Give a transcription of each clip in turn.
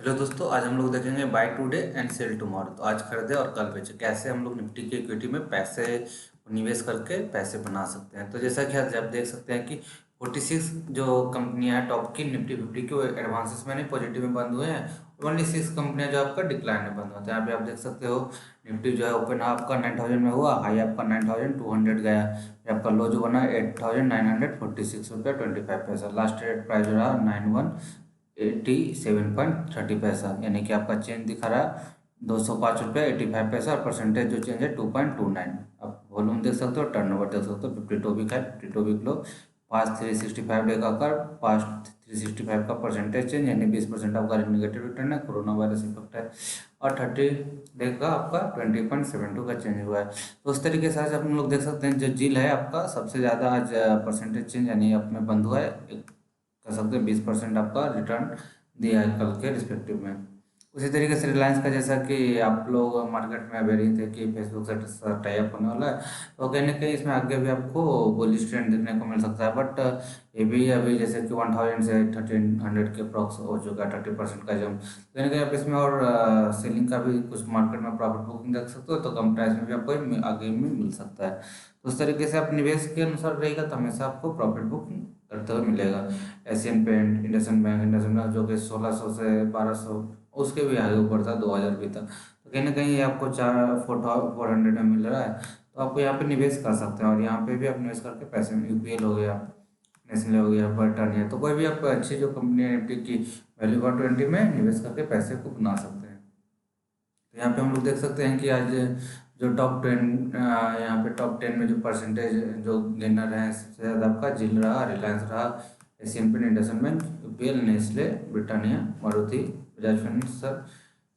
Hello दोस्तों, आज हम लोग देखेंगे buy today and sell tomorrow. तो आज खरीदे और कल बेचे, कैसे हम लोग निफ्टी की इक्विटी में पैसे निवेश करके पैसे बना सकते हैं। तो जैसा कि आज आप देख सकते हैं कि 46 जो कंपनियां हैं टॉप की निफ्टी 50 की, वो एडवांसेस में नहीं पॉजिटिव में बंद हुए हैं। ओनली 6 कंपनियां जो आपका डिक्लाइन में बंद होते हैं। यहाँ पे आप देख सकते हो निफ्टी जो है ओपन आपका 9000 में हुआ, हाई आपका 9200 गया। फिर आपका लो जो बना 8946 रुपया 25 पैसा। लास्ट ट्रेड प्राइस जो रहा 87.30 पैसा, यानी कि आपका चेंज दिखा रहा है 205 रुपया 85 पैसा, और परसेंटेज जो चेंज है 2.29। आप वॉल्यूम देख सकते हो, टर्नओवर देख सकते हो। 52 वीक है, 52 वीक लो, पास्ट 365 डे का कर, पास्ट 365 का परसेंटेज चेंज, यानी 20% आपका निगेटिव रिटर्न है, कोरोना वायरस इफेक्ट है। और 30 डे का आपका 20.72 का चेंज हुआ है। तो उस तरीके से आज हम लोग देख सकते हैं जो जील है आपका सबसे ज़्यादा आज परसेंटेज चेंज यानी अपने बंद हुआ है, कह सकते हैं 20% आपका रिटर्न दिया है कल के रिस्पेक्टिव में। उसी तरीके से रिलायंस का, जैसा कि आप लोग मार्केट में अवेयर ही थे कि फेसबुक से टाई अप होने वाला है, तो कहीं ना कहीं इसमें आगे भी आपको बुलिश ट्रेंड देखने को मिल सकता है। बट ये भी अभी जैसे कि 1000 से 1300 के अप्रॉक्स हो चुका है, 30% का जम। कहीं ना कहीं आप इसमें और सेलिंग का भी कुछ मार्केट में प्रॉफिट बुकिंग देख सकते हो, तो कम प्राइस में भी आपको आगे में मिल सकता है। तो उस तरीके से आप निवेश के अनुसार रहेगा तो हमेशा आपको प्रॉफिट बुकिंग करते हुए मिलेगा। एशियन पेंट, इंडसइंड बैंक जो कि 1600 से 1200, उसके भी आगे ऊपर था, 2000 भी था। तो कहीं ना कहीं ये आपको 400 में मिल रहा है, तो आपको यहाँ पे निवेश कर सकते हैं। और यहाँ पे भी आप निवेश करके पैसे में यूपीएल हो गया, नेस्ले हो गया, ब्रिटानिया, तो कोई भी आप अच्छी जो कंपनी है निफ्टी की वैल्यू फॉर 20 में निवेश करके पैसे को बना सकते हैं। तो यहाँ पे हम लोग देख सकते हैं कि आज जो टॉप 10, यहाँ पे टॉप 10 में जो परसेंटेज जो गेनर है, सबसे ज़्यादा आपका जिल रहा, रिलायंस रहा, Asian Paint, IndusInd Bank, UPL, Nestle, Britannia, Maruti, Bajaj Finance,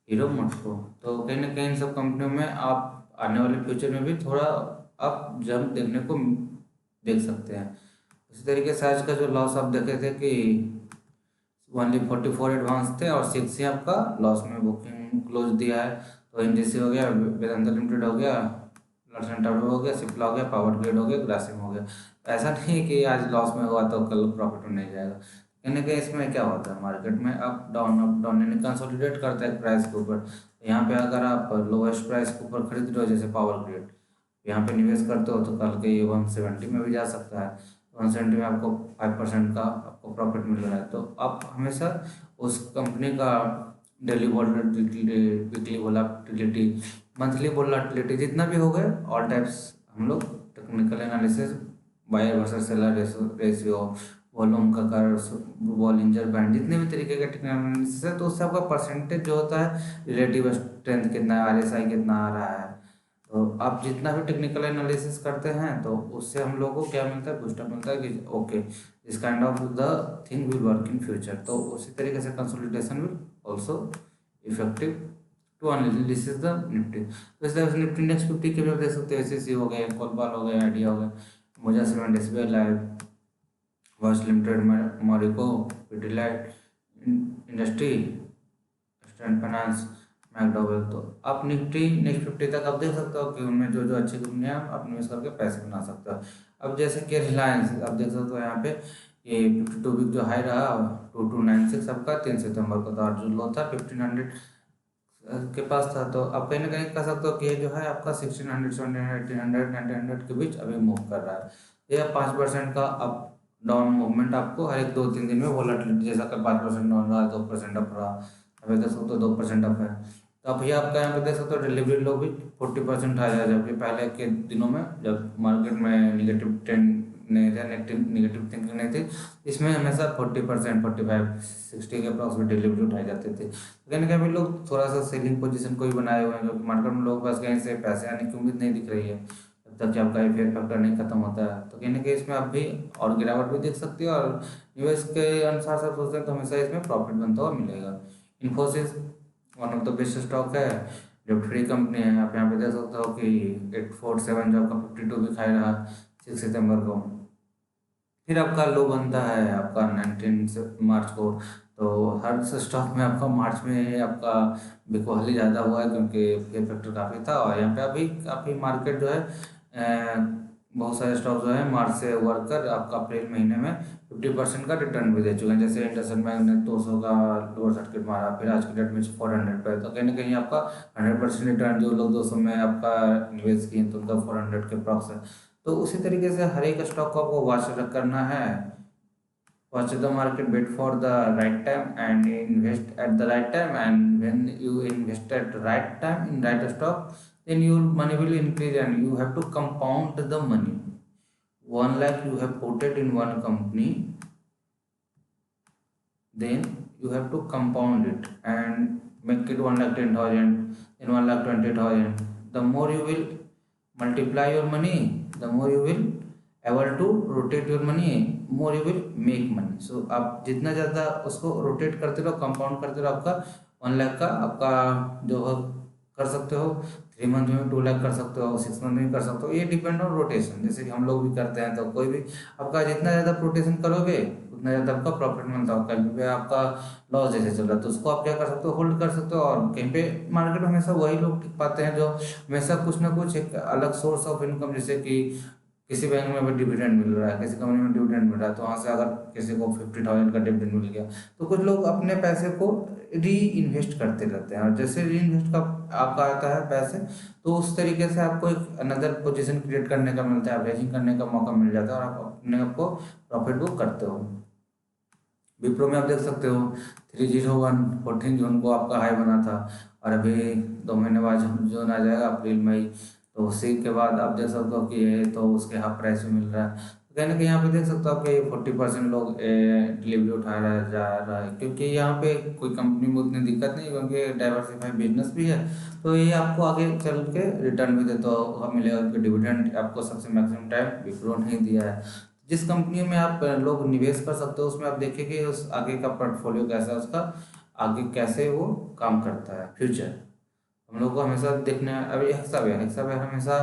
Hero, MotoCorp. तो कहीं ना कहीं इन सब कंपनियों में आप आने वाले फ्यूचर में भी थोड़ा आप जंप देखने को देख सकते हैं। उसी तरीके से आज का जो लॉस आप देखे थे कि ओनली 44 एडवांस थे और 6 ही आपका लॉस में बुकिंग क्लोज दिया है। तो एनजीसी हो गया, वेदांता लिमिटेड हो गया, लर्सन टाटा हो गया, सिप्ला हो गया, पावर ग्रिड हो गया, ग्रासिम हो गया। तो ऐसा नहीं है कि आज लॉस में हुआ तो कल प्रॉफिट में नहीं जाएगा। कहीं ना कहीं इसमें क्या होता है, मार्केट में अप डाउन यानी कंसोलिडेट करता है प्राइस के ऊपर। तो यहाँ पे अगर आप लोएस्ट प्राइस के ऊपर खरीद रहे हो, जैसे पावर ग्रिड, यहाँ पे निवेश करते हो, तो कल के ये 170 में भी जा सकता है। 170 में आपको 5% का आपको प्रॉफिट मिल रहा है। तो आप हमेशा उस कंपनी का daily volatility, weekly volatility, monthly volatility, जितना भी हो गए ऑल टाइप्स, हम लोग technical analysis, buyer versus seller ratio, volume का कर्व, बॉलिंजर बैंड, जितने भी तरीके के टेक्निकल एनालिसिस है, तो उससे आपका परसेंटेज जो होता है, रिलेटिव स्ट्रेंथ कितना है, आरएसआई कितना आ रहा है, तो आप जितना भी टेक्निकल एनालिसिस करते हैं तो उससे हम लोगों को क्या मिलता है, बूस्टअप मिलता है कि okay this kind of the thing will work in future. तो उसी तरीके से consolidation will also effective to analysis the Nifty. तो इस तरह से निफ्टी नेक्स्ट 50 के भी आप देख सकते हैं, एसएससी हो गए, कोलबाल हो गए, आइडिया हो गए, मोजा सीमेंट, एसबीआई लाइफ, वॉश लिमिटेड, मॉरिको, पिडिलाइट इंडस्ट्री, स्टैंड फाइनेंस, मैकडॉवेल। तो आप निफ्टी नेक्स्ट 50 तक आप देख सकते हो कि उनमें जो जो अच्छी कंपनियां आप निवेश करके पैसे बना सकते हो। अब जैसे कि रिलायंस आप देख सकते हो, यहाँ पे ये 52 वीक जो हाई रहा 2296 आपका 3 सितंबर को था, और जो लो था 1500 के पास था। तो आप कहीं ना कहीं कह सकते हो कि ये जो है आपका 1600, 1700, 1800, 1900 के बीच अभी मूव कर रहा है। ये 5% का अप डाउन मूवमेंट आपको हर एक 2-3 दिन में वॉलेटिलिटी, जैसा कि 5% डाउन रहा, 2% अप रहा, अभी देख सकते हो 2% अप है। तो अब ये आपका यहाँ पे देख सकते हो डिलीवरी लो भी 40% आया, जबकि पहले के दिनों में जब मार्केट में निगेटिव ट्रेंड नहीं था, निगेटिव थिंकिंग नहीं थी, इसमें हमेशा 40%, 45-60 के अप्रॉक्स में डिलीवरी उठाई जाती थी। कहीं ना कहीं भी लोग थोड़ा सा सेलिंग पोजीशन को भी बनाए हुए हैं, जो मार्केट में लोगों के पास कहीं से पैसे आने की उम्मीद नहीं दिख रही है, जब तक कि आपका फेयर फैक्टर नहीं खत्म होता है। तो कहीं ना कहीं इसमें आप भी और गिरावट भी देख सकते हो, और निवेश के अनुसार से आप सोचते हैं तो हमेशा इसमें प्रॉफिट बनता हुआ मिलेगा। Infosys one of the best stock है, जो फ्री कंपनी है। आप यहाँ पे देख सकते हो कि 847 जो आपका 52 भी खाई रहा 6 सितंबर को। फिर आपका लो बनता है आपका 19 मार्च को। तो हर स्टॉक में आपका मार्च में आपका बिकवाली ज़्यादा हुआ है, क्योंकि फेयर फैक्टर काफ़ी था। और यहाँ पे अभी काफ़ी मार्केट जो है बहुत सारे स्टॉक जो है मार्च से वर्क कर आपका अप्रैल महीने में 50% का रिटर्न भी दे चुके हैं। जैसे इंडसइंड बैंक ने 200 का लोअर सर्किट मारा, फिर आज की डेट में 400 पे, तो कहीं ना कहीं आपका 100% रिटर्न, जो लोग 200 में आपका निवेश किए तो उनका 400 के प्रॉक्स है। तो उसी तरीके से हर एक स्टॉक को आपको वॉच करना है। Watch the market, wait for the right time and invest at the right time. And when you invest at the right time in right stock, then your money will increase and you have to compound the money. 1 lakh you have put it in one company, then you have to compound it and make it 1,10,000, then 1,20,000. The more you will multiply your money, the more you will able to rotate your money, more you will make money. So आप जितना ज़्यादा उसको rotate करते रहो, compound करते रहो, आपका 1 लाख का आपका जो कर सकते हो, 3 मंथ में 2 लाख कर सकते हो, 6 मंथ में कर सकते हो। ये डिपेंड ऑन रोटेशन, जैसे कि हम लोग भी करते हैं। तो कोई भी आपका जितना ज़्यादा रोटेशन करोगे उतना ज़्यादा आपका प्रॉफिट मिलता है। कहीं पे आपका लॉस जैसे चल रहा है तो उसको आप क्या कर सकते हो, होल्ड कर सकते हो। और कहीं पे मार्केट में हमेशा वही लोग टिक पाते हैं जो हमेशा कुछ ना कुछ एक अलग सोर्स ऑफ इनकम, जैसे कि किसी बैंक में अगर डिविडेंड मिल रहा है, किसी कंपनी में डिविडेंड मिल रहा है, तो वहाँ से अगर किसी को 50,000 का डिविडेंड मिल गया, तो कुछ लोग अपने पैसे को री इन्वेस्ट करते रहते हैं। और जैसे री इन्वेस्ट का आपका आता है पैसे, तो उस तरीके से आपको एक अनदर पोजीशन क्रिएट करने का मिलता है, एवरेजिंग करने का मौका मिल जाता है और आप अपने आप को प्रॉफिट बुक करते हो। विप्रो में आप देख सकते हो 301 14 जून को आपका हाई बना था, और अभी 2 महीने बाद जून आ जाएगा, अप्रैल मई, तो उसी के बाद आप देख सकते हो कि ये तो उसके हाफ प्राइस में मिल रहा है। तो कहीं ना कहीं यहाँ पे देख सकते हो आपके 40% लोग डिलीवरी उठा रहा है, जा रहा है, क्योंकि यहाँ पे कोई कंपनी में उतनी दिक्कत नहीं है, क्योंकि डाइवर्सिफाई बिजनेस भी है। तो ये आपको आगे चल के रिटर्न भी देता मिलेगा, क्योंकि डिविडेंड आपको सबसे मैक्सिमम टाइम विप्रो नहीं दिया है। जिस कंपनी में आप लोग निवेश कर सकते हो उसमें आप देखिए कि उस आगे का पोर्टफोलियो कैसा है, उसका आगे कैसे वो काम करता है, फ्यूचर हम लोग को हमेशा देखना है। अभी हेक्सावेयर हमेशा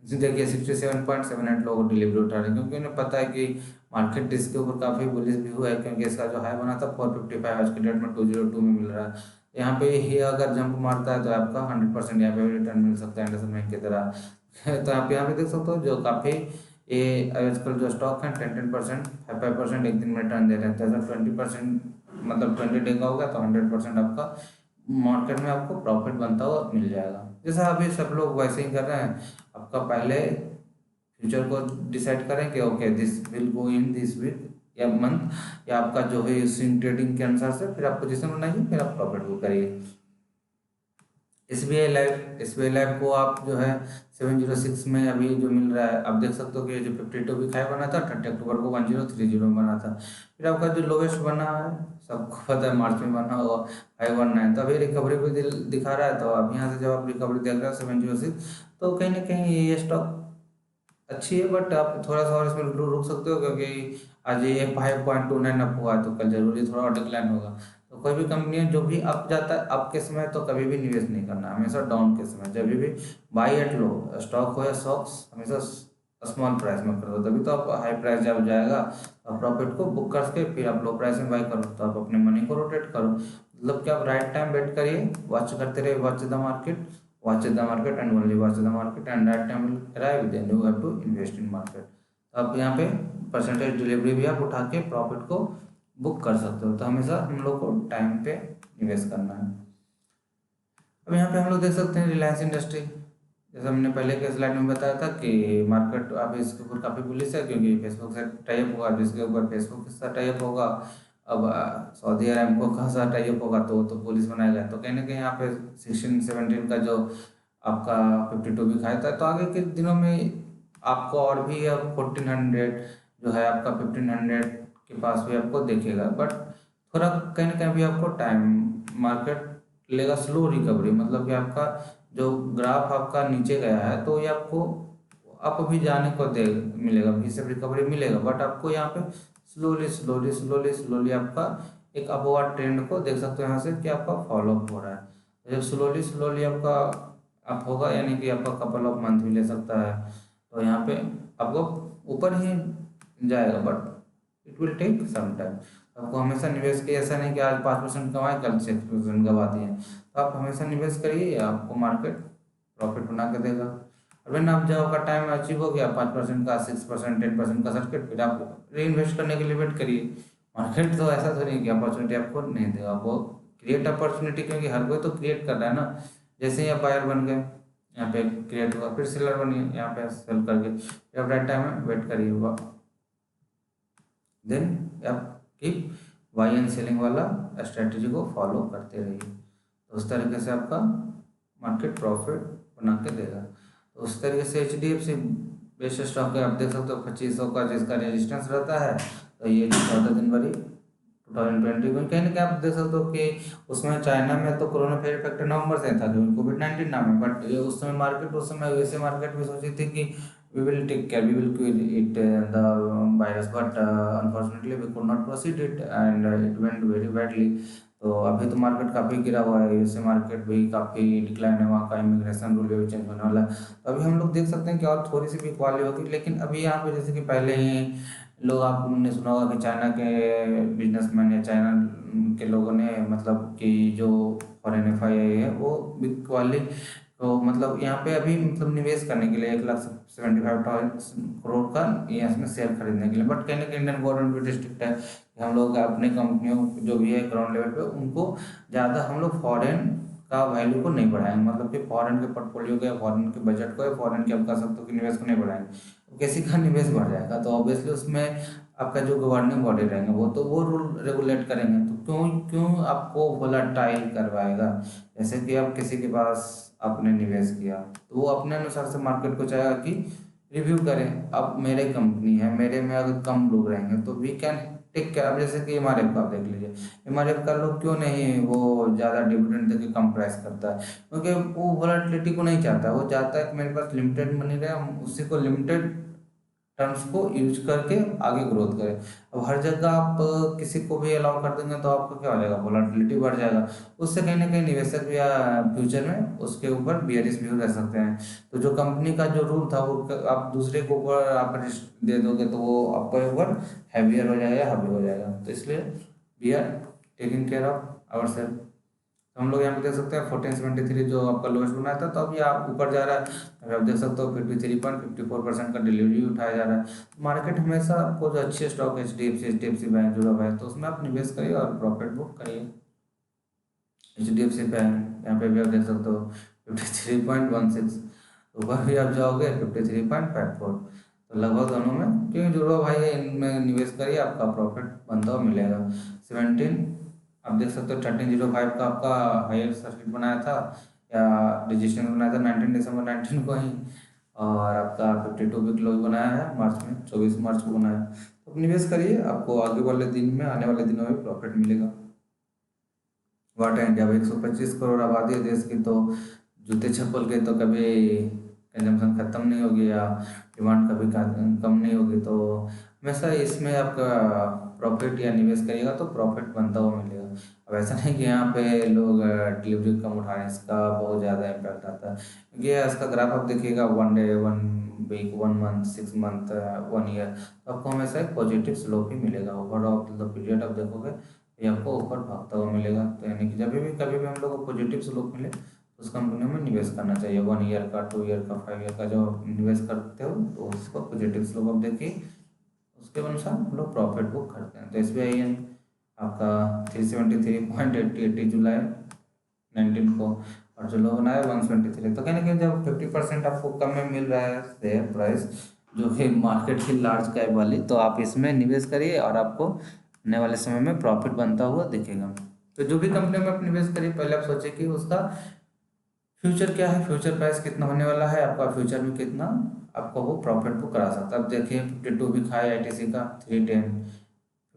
देखिए 67.78 लोग डिलीवरी उठा रहे हैं, क्योंकि उन्हें पता है कि मार्केट इसके ऊपर काफ़ी बुलिश भी हुआ है, क्योंकि इसका जो हाई बना था 455, आज की डेट में 202 में मिल रहा है। यहाँ पे ही अगर जंप मारता है तो आपका 100% यहाँ पे भी रिटर्न मिल सकता है इंडसइंड बैंक की तरह। तो आप यहाँ पे देख सकते हो जो काफ़ी ये आजकल जो स्टॉक है 10% 5% एक दिन में रिटर्न दे रहे हैं। जैसा 20% मतलब 20 डे का होगा तो 100% आपका मार्केट में आपको प्रॉफिट बनता हुआ मिल जाएगा। जैसा अभी सब लोग वैसे ही कर रहे हैं, आपका पहले फ्यूचर को डिसाइड करें कि okay this will go in this week या मंथ, या आपका जो है स्विंग ट्रेडिंग के अनुसार से फिर आप पोजीशन बनाइए, फिर आप प्रॉफिट को करिए। एस बी आई लाइफ को आप जो है 706 में अभी जो मिल रहा है, आप देख सकते हो कि जो 52 भी हाई बना था 30 अक्टूबर को 1030 में बना था। फिर आपका जो लोवेस्ट बना है सबको पता है, मार्च में बना होगा 519, तो अभी रिकवरी भी दिखा रहा है। तो अब यहाँ से जब आप रिकवरी देख रहे हो 706, तो कहीं ना कहीं ये स्टॉक अच्छी है, बट आप थोड़ा सा और इसमें रुक सकते हो, क्योंकि आज ये 5.29 अप हुआ है तो कल जरूरी थोड़ा और डिक्लाइन होगा। तो कोई भी कंपनी है जो भी अप जाता है अप के समय तो कभी भी निवेश नहीं करना, हमेशा डाउन के समय जब भी बाई एट लो, स्टॉक हो या स्टॉक्स हमेशा स्मॉल प्राइस में करो, तभी तो आप हाई प्राइस जब जाएगा आप प्रॉफिट को बुक करके फिर आप लो प्राइस में बाई करो, तो आप अपने मनी को रोटेट करो। मतलब कि आप राइट टाइम वेट करिए, वॉच करते रहिए, watch the market and only watch the market, and that time will arrive, then you have to invest in market। तो आप यहाँ पे परसेंटेज डिलीवरी भी आप उठा के प्रॉफिट को बुक कर सकते हो। तो हमेशा हम लोग को टाइम पे निवेश करना है। अब यहाँ पे हम लोग देख सकते हैं रिलायंस इंडस्ट्री, जैसे हमने पहले के स्लाइड में बताया था कि मार्केट अब इसके ऊपर काफ़ी बुलिश है, क्योंकि फेसबुक से टाइप होगा, जिसके ऊपर फेसबुक के साथ टाइप होगा, अब सऊदी अरब का साथ टाइप होगा तो पुलिस बनाएगा। तो कहीं ना कहीं यहाँ पे 16-17 का जो आपका 52 भी खाया था, तो आगे के दिनों में आपको और भी अब 1400 जो है आपका 1500 के पास भी आपको देखेगा, बट थोड़ा कहीं ना कहीं भी आपको टाइम मार्केट लेगा, स्लो रिकवरी, मतलब कि आपका जो ग्राफ आपका नीचे गया है तो ये आपको आप अभी जाने को दे मिलेगा, फिर से रिकवरी मिलेगा, बट आपको यहाँ पे स्लोली स्लोली स्लोली स्लोली आपका एक अपवर्ड ट्रेंड को देख सकते हो यहाँ से कि आपका फॉलोअप हो रहा है। तो जब स्लोली स्लोली आपका अप होगा, यानी कि आपका कपल ऑफ मंथ भी ले सकता है, तो यहाँ पे आपको ऊपर ही जाएगा, but it will take some time. आपको हमेशा निवेश किए, ऐसा नहीं कि आज 5% कमाए कल 6% गवा दिए। तो आप हमेशा निवेश करिए, आपको मार्केट प्रॉफिट बना के देगा। और फिर आप जब आपका टाइम अचीव हो गया 5% का, 6%, 10% का सर्किट, फिर आप री इन्वेस्ट करने के लिए वेट करिए। मार्केट तो ऐसा थोड़ी है कि अपॉर्चुनिटी आपको नहीं देगा, वो क्रिएट अपॉर्चुनिटी, क्योंकि हर कोई तो क्रिएट कर रहा है ना। जैसे ही आप बायर बन गए, यहाँ पे क्रिएट हुआ, फिर सेलर बनिए, यहाँ पे सेल करके फिर आप राइट टाइम में वेट करिए हुआ, देन आप कीप बाई एंड सेलिंग वाला स्ट्रेटजी को फॉलो करते रहिए। तो उस तरीके से आपका मार्केट प्रॉफिट बना के देगा। तो उस तरीके से HDFC बेस्ट स्टॉक है, आप देख सकते हो 2500 का जिसका रेजिस्टेंस रहता है। तो ये 14 जनवरी 2020 में कहीं ना कहीं आप देख सकते हो कि उसमें चाइना में तो कोरोना फिर इफेक्ट नवंबर से था, क्योंकि कोविड-19 नाम है, बट उस समय मार्केट, उस समय वैसे मार्केट भी सोची थी कि we will take care, we will kill it, the virus, but unfortunately we could not proceed it and it went very badly। तो अभी तो मार्केट काफ़ी गिरा हुआ है, यूएसए मार्केट भी काफ़ी डिक्लाइन है, वहाँ का इमिग्रेशन रूल भी चेंज होने वाला है। तो अभी हम लोग देख सकते हैं कि और थोड़ी सी वीक होगी, लेकिन अभी यहाँ पे जैसे कि पहले ही लोग, आपने सुना होगा कि चाइना के बिजनेसमैन या चाइना के लोगों ने, मतलब कि जो फॉरेन FII है वो वीक वाली, तो मतलब यहाँ पे अभी मतलब निवेश करने के लिए 1,75,000 करोड़ का ये इसमें शेयर खरीदने के लिए, बट कहीं ना कहीं इंडियन गवर्नमेंट भी रिस्ट्रिक्ट है कि हम लोग अपने कंपनियों जो भी है ग्राउंड लेवल पे, उनको ज़्यादा हम लोग फॉरेन का वैल्यू को नहीं बढ़ाएंगे, मतलब कि फॉरेन के पोर्टफोलियो के, फॉरेन के बजट को या फॉरेन के, आप कह सकते हो कि निवेश को नहीं बढ़ाएंगे। तो किसी का निवेश बढ़ जाएगा तो ऑब्वियसली उसमें आपका जो गवर्निंग बॉडी रहेंगे वो तो वो रूल रेगुलेट करेंगे, तो क्यों क्यों आपको वोलेटाइल करवाएगा। जैसे कि आप किसी के पास आपने निवेश किया, तो वो अपने अनुसार से मार्केट को चाहेगा कि रिव्यू करें। अब मेरे कंपनी है, मेरे में अगर कम लोग रहेंगे तो वी कैन टेक केयर। अब जैसे कि MRF का आप देख लीजिए, MRF का लोग क्यों नहीं वो ज़्यादा डिविडेंड देके कम प्राइस करता है, क्योंकि वो वोलेटिलिटी को नहीं चाहता, वो चाहता है कि मेरे पास लिमिटेड मनी रहे, हम उसी को लिमिटेड टर्म्स को यूज करके आगे ग्रोथ करें। अब हर जगह आप किसी को भी अलाउ कर देंगे तो आपका क्या हो जाएगा, वोलेटिलिटी बढ़ जाएगा। उससे कहीं ना कहीं निवेशक या फ्यूचर में उसके ऊपर बियरिश व्यू रह सकते हैं। तो जो कंपनी का जो रूल था वो आप दूसरे के ऊपर आप रिस्क दे दोगे तो वो आपके ऊपर हैवियर हो जाएगा या हावी हो जाएगा। तो इसलिए we are taking care of our self. तो हम लोग यहाँ पे देख सकते हैं 1473 जो आपका लोएस्ट बनाया था, तो अभी आप ऊपर जा रहा है। अभी आप देख सकते हो 53.54% का डिलीवरी उठाया जा रहा है। तो मार्केट हमेशा आपको जो अच्छे स्टॉक HDFC बैंक जुड़ा हुआ है, तो उसमें आप निवेश करिए और प्रॉफिट बुक करिए। HDFC बैंक यहाँ पे भी आप देख सकते हो 53.16, ऊपर भी आप जाओगे 53.54। तो लगभग दोनों में क्यों जुड़ा हुआ भाई है, इनमें निवेश करिए, आपका प्रॉफिट बनता हुआ मिलेगा। 17 आप देख सकते हो 1305 का आपका हायर सर्किट बनाया था या रजिस्ट्रेशन बनाया था 19 दिसंबर 19 को ही, और आपका 52 वीक लो बनाया है मार्च में, 24 मार्च को बनाया। तो निवेश करिए, आपको आगे वाले दिन में, आने वाले दिनों में प्रॉफिट मिलेगा। वाट इंडिया, 125 करोड़ आबादी है देश की, तो जूते चप्पल के तो कभी कंजम्पशन खत्म नहीं होगी या डिमांड कभी कम नहीं होगी। तो हमेशा इसमें आपका प्रॉफिट या निवेश करिएगा तो प्रॉफिट बनता हुआ मिलेगा। अब ऐसा नहीं कि यहाँ पे लोग डिलीवरी कम उठा रहे हैं, इसका बहुत ज़्यादा इम्पैक्ट आता है, क्योंकि इसका ग्राफ आप देखिएगा 1 day, 1 week, 1 month, 6 month, 1 year, तो आपको हमेशा एक पॉजिटिव स्लोप ही मिलेगा। ओवरऑल द पीरियड आप देखोगे ये आपको ऊपर भागता हुआ मिलेगा। तो यानी कि जब भी कभी भी हम लोग को पॉजिटिव स्लोप मिले तो उस कंपनी में निवेश करना चाहिए। 1 ईयर का, 2 ईयर का, 5 ईयर का जो निवेश करते हो तो उसको पॉजिटिव स्लोप आप देखिए, उसके अनुसार हम लोग प्रॉफिट बुक करते हैं। तो SBI आपका 373.80 जुलाई 19 को, और जो लो बनाया 173। तो कहीं ना कहीं जब 50% आपको कम में मिल रहा है शेयर प्राइस, जो कि मार्केट की लार्ज कैप वाली, तो आप इसमें निवेश करिए और आपको आने वाले समय में प्रॉफिट बनता हुआ दिखेगा। तो जो भी कंपनी में आप निवेश करिए, पहले आप सोचें कि उसका फ्यूचर क्या है, फ्यूचर प्राइस कितना होने वाला है, आपका फ्यूचर में कितना आपको वो प्रॉफिट बुक करा सकता है। अब देखिए 52 वीक हाई ITC का 310,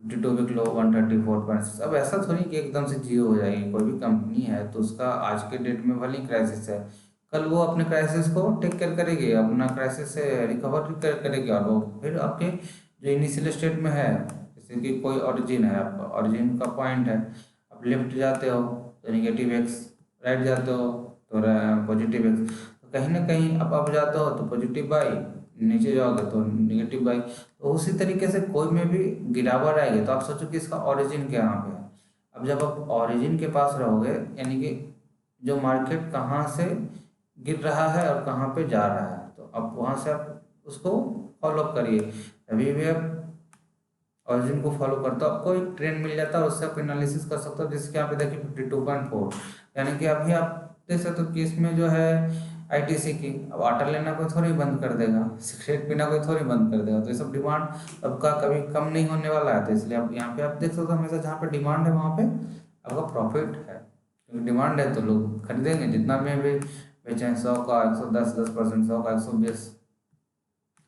52 वीक लो 134.6। अब ऐसा थोड़ी कि एकदम से जीरो हो जाएगी, कोई भी कंपनी है तो उसका आज के डेट में भले क्राइसिस है, कल वो अपने क्राइसिस को टेक केयर करेगी, अपना क्राइसिस से रिकवर करेगी, और वो फिर आपके जो इनिशियल स्टेट में है, जैसे कि कोई ओरिजिन है, आपका ओरिजिन का पॉइंट है, आप लेफ्ट जाते हो तो नेगेटिव एक्स, राइट जाते हो तो पॉजिटिव एक्स, तो कहीं ना कहीं आप अप जाते हो तो पॉजिटिव बाई, नीचे जाओगे तो निगेटिव बाई। तो उसी तरीके से कोई में भी गिरावट आएगी तो आप सोचो कि इसका ओरिजिन क्या यहाँ पे है। अब जब आप ओरिजिन के पास रहोगे, यानी कि जो मार्केट कहाँ से गिर रहा है और कहाँ पे जा रहा है, तो आप वहाँ से आप उसको फॉलो अप करिए। अभी भी आप ऑरिजिन को फॉलो करते हो, आपको एक ट्रेंड मिल जाता है, उससे आप एनालिसिस कर सकते हो। जिसके यहाँ पे देखिए 52.4, यानी कि अभी आप देख सकते हो कि इसमें जो है आईटीसी की, अब वाटर लेना कोई थोड़ी बंद कर देगा, सिगरेट पीना कोई थोड़ी बंद कर देगा, तो ये सब डिमांड आपका कभी कम नहीं होने वाला है। तो इसलिए आप यहाँ पे आप देख सकते हो हमेशा जहाँ पे डिमांड है वहाँ पे आपका प्रॉफिट है, क्योंकि डिमांड है तो लोग खरीदेंगे। जितना में भी बेचें, 100 का 110 10%, 100 का 120,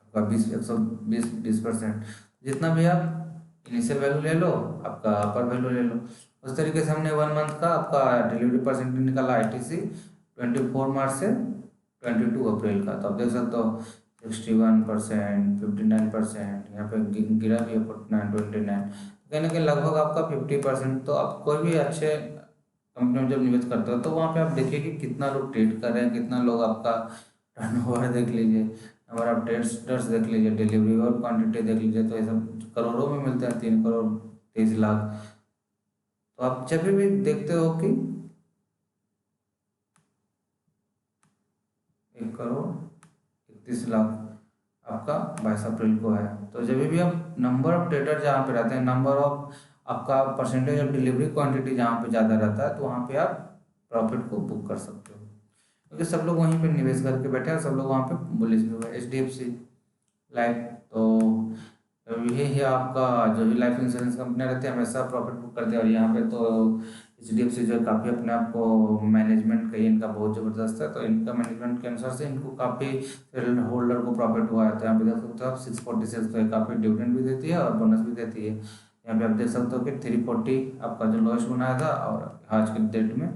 आपका 120 जितना भी आप इनिशियल वैल्यू ले लो, आपका अपर वैल्यू ले लो। उस तरीके से हमने 1 मंथ का आपका डिलीवरी परसेंट निकाला आईटीसी 24 मार्च से 22 अप्रैल का। तो आप देख सकते हो 61%, 59%, यहाँ पे गिरा भी है 49, 29, कहीं ना कहीं लगभग आपका 50%। तो आप कोई भी अच्छे कंपनी में जब निवेश करते हो तो वहाँ पे आप देखिए कि कितना लोग ट्रेड कर रहे हैं, कितना लोग आपका टर्नओवर देख लीजिए, नंबर ऑफ ट्रेडर्स देख लीजिए, डिलीवरी और क्वांटिटी देख लीजिए, तो ये सब करोड़ों में मिलते हैं, 3 करोड़ 23 लाख। तो आप जब भी देखते हो कि 1 करोड़ 31 लाख आपका 22 अप्रैल को है। तो जब भी आप नंबर ऑफ ट्रेडर जहाँ पे रहते हैं, नंबर ऑफ आपका परसेंटेज ऑफ डिलीवरी क्वांटिटी जहाँ पे ज़्यादा रहता है, तो वहाँ पे आप प्रॉफिट को बुक कर सकते हो, क्योंकि सब लोग वहीं पे निवेश करके बैठे हैं, सब लोग वहाँ पे बुलिश भी हुए। HDFC लाइफ, तो यही है आपका जो भी लाइफ इंश्योरेंस कंपनी रहती है हमेशा प्रॉफिट बुक करते हैं। और यहाँ पे तो HDFC जो काफ़ी अपने आप को मैनेजमेंट कहीं इनका बहुत ज़बरदस्त है, तो इनका मैनेजमेंट के अनुसार से इनको काफ़ी शेयर होल्डर को प्रॉफिट हुआ है। तो यहाँ पे देख सकते हो आप 646, तो काफ़ी डिविडेंड भी देती है और बोनस भी देती है। यहाँ पे आप देख सकते हो कि 340 आपका जो लॉस बनाया था, और आज के डेट में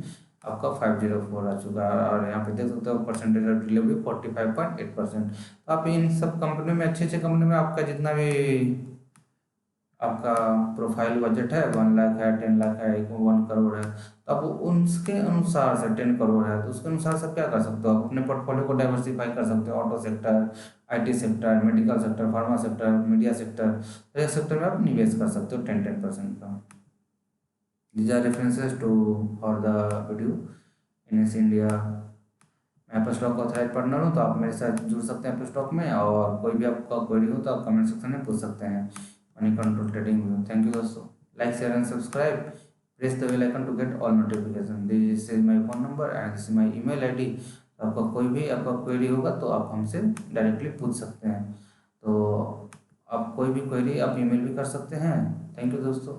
आपका 504 आ चुका है। और यहाँ पे देख सकते हो परसेंटेज ऑफ डिलीवरी 45.8%। तो आप इन सब कंपनी में, अच्छी अच्छी कंपनी में आपका जितना भी आपका प्रोफाइल बजट है, 1 लाख है, 10 लाख है, 1 करोड़ है, तो आप उसके अनुसार से 10 करोड़ है तो उसके अनुसार से क्या कर सकते हो, आप अपने पोर्टफोलियो को डाइवर्सिफाई कर सकते हो। Auto sector, IT sector, medical sector, pharma sector, media sector, तो एक सेक्टर में आप निवेश कर सकते हो 10% का। These are references to for the video in S India. मैं एप्पल स्टॉक ऑथराइज पार्टनर हूँ, तो आप मेरे साथ जुड़ सकते हैं एप्पल स्टॉक में। और कोई भी आपका क्वेरी हो तो आप कमेंट सेक्शन में पूछ सकते हैं। मनी कंट्रोल ट्रेडिंग में थैंक यू दोस्तों। Like, share and subscribe, press the bell icon to get all notification. This is my phone number and this is my email ID। तो आपका कोई भी आपका क्वेरी होगा तो आप हमसे डायरेक्टली पूछ सकते हैं। तो आप कोई भी क्वेरी आप ईमेल भी कर सकते हैं। थैंक यू दोस्तों।